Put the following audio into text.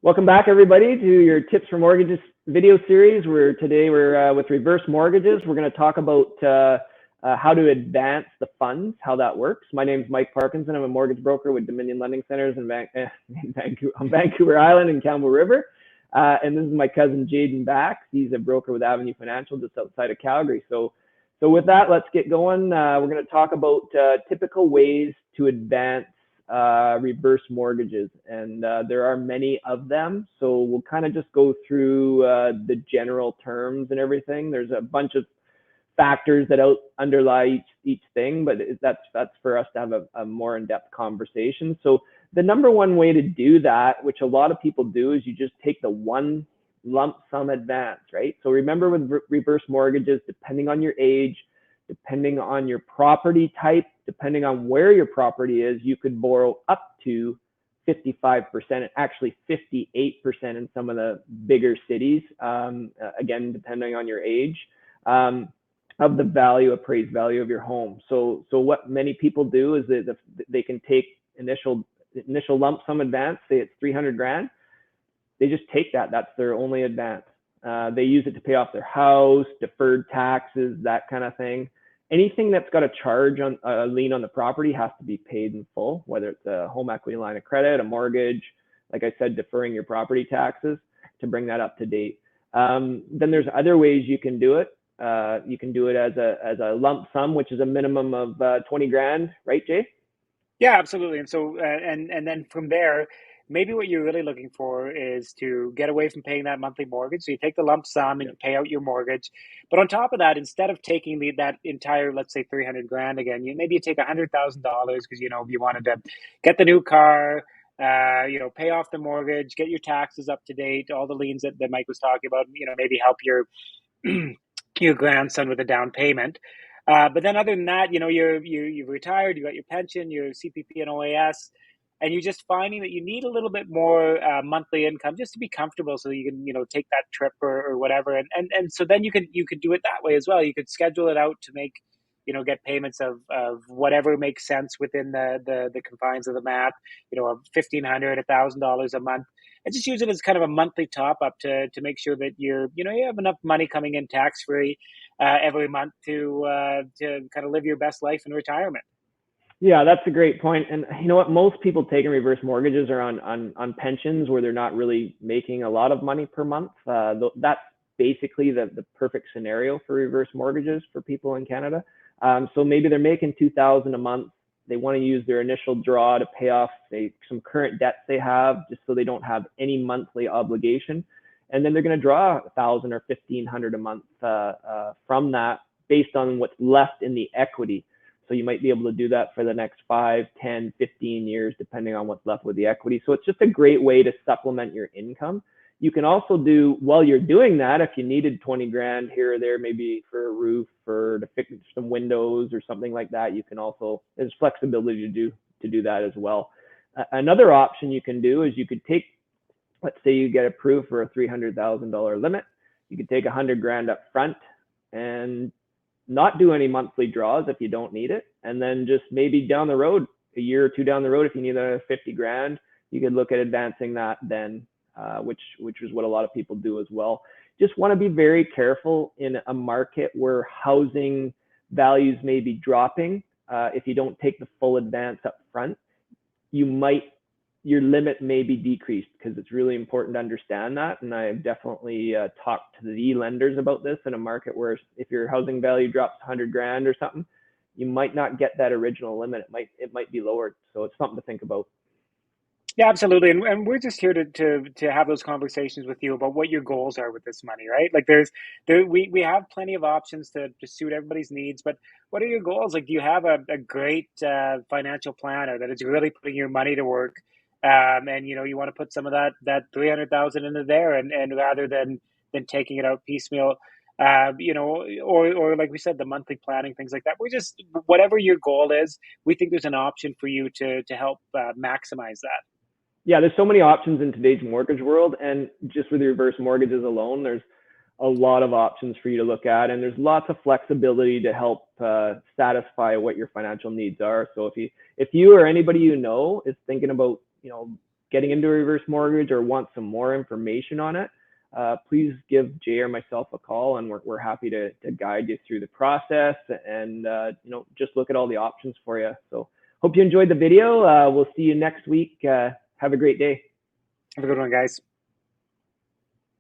Welcome back, everybody, to your Tips for Mortgages video series. Today we're with reverse mortgages. We're going to talk about how to advance the funds, how that works. My name is Mike Parkinson. I'm a mortgage broker with Dominion Lending Centers in on Vancouver Island and Campbell River. And this is my cousin Jaden Bax. He's a broker with Avenue Financial just outside of Calgary. So with that, let's get going. We're going to talk about typical ways to advance reverse mortgages, and there are many of them, so we'll kind of just go through the general terms and everything. There's a bunch of factors that underlie each thing, but that's for us to have a more in-depth conversation. So the number one way to do that, which a lot of people do, is you just take the one lump sum advance, right? So remember, with reverse mortgages, depending on your age, depending on your property type, depending on where your property is, you could borrow up to 55%, and actually 58% in some of the bigger cities, again, depending on your age, of the appraised value of your home. So what many people do is they can take initial lump sum advance, say it's 300 grand. They just take that. That's their only advance. They use it to pay off their house, deferred taxes, that kind of thing. Anything that's got a charge on a lien on the property has to be paid in full, whether it's a home equity line of credit, a mortgage, like I said, deferring your property taxes to bring that up to date. Then there's other ways you can do it. You can do it as a lump sum, which is a minimum of 20 grand, right, Jay? Yeah, absolutely. And so, and then from there, maybe what you're really looking for is to get away from paying that monthly mortgage. So you take the lump sum and you pay out your mortgage. But on top of that, instead of taking that entire, let's say 300 grand again, maybe you take $100,000 because, you wanted to get the new car, pay off the mortgage, get your taxes up to date, all the liens that Mike was talking about, maybe help your, your grandson with a down payment. But then other than that, you've retired, you got your pension, your CPP and OAS, and you're just finding that you need a little bit more monthly income just to be comfortable, so you can take that trip or whatever, and so then you could do it that way as well. You could schedule it out to make get payments of whatever makes sense within the confines of the math, of $1,500, $1,000 a month, and just use it as kind of a monthly top up to make sure that you have enough money coming in tax free every month to kind of live your best life in retirement. Yeah, that's a great point. And you know what? Most people taking reverse mortgages are on pensions where they're not really making a lot of money per month. That's basically the perfect scenario for reverse mortgages for people in Canada. So maybe they're making $2,000 a month. They want to use their initial draw to pay off, say, some current debts they have, just so they don't have any monthly obligation. And then they're going to draw $1,000 or $1,500 a month from that, based on what's left in the equity. So you might be able to do that for the next 5, 10, 15 years, depending on what's left with the equity. So it's just a great way to supplement your income. You can also do, while you're doing that, if you needed 20 grand here or there, maybe for a roof or to fix some windows or something like that, you can also, there's flexibility to do that as well. Another option you can do is you could take, let's say you get approved for a $300,000 limit. You could take 100 grand up front and not do any monthly draws if you don't need it. And then just maybe down the road, a year or two down the road, if you need another 50 grand, you could look at advancing that then, which is what a lot of people do as well. Just want to be very careful in a market where housing values may be dropping. If you don't take the full advance up front, your limit may be decreased, because it's really important to understand that. And I've definitely talked to the lenders about this in a market where if your housing value drops 100 grand or something, you might not get that original limit. It might be lowered. So it's something to think about. Yeah, absolutely. And we're just here to have those conversations with you about what your goals are with this money, right? Like we have plenty of options to suit everybody's needs, but what are your goals? Like, do you have a great financial planner that is really putting your money to work? And you want to put some of that 300,000 into there, and rather than taking it out piecemeal, or like we said, the monthly planning, things like that. We're just, whatever your goal is, we think there's an option for you to help maximize that. Yeah, there's so many options in today's mortgage world, and just with the reverse mortgages alone, there's a lot of options for you to look at, and there's lots of flexibility to help satisfy what your financial needs are. So if you or anybody is thinking about getting into a reverse mortgage or want some more information on it, please give Jay or myself a call, and we're happy to guide you through the process and just look at all the options for you. So hope you enjoyed the video. We'll see you next week. Have a great day. Have a good one, guys.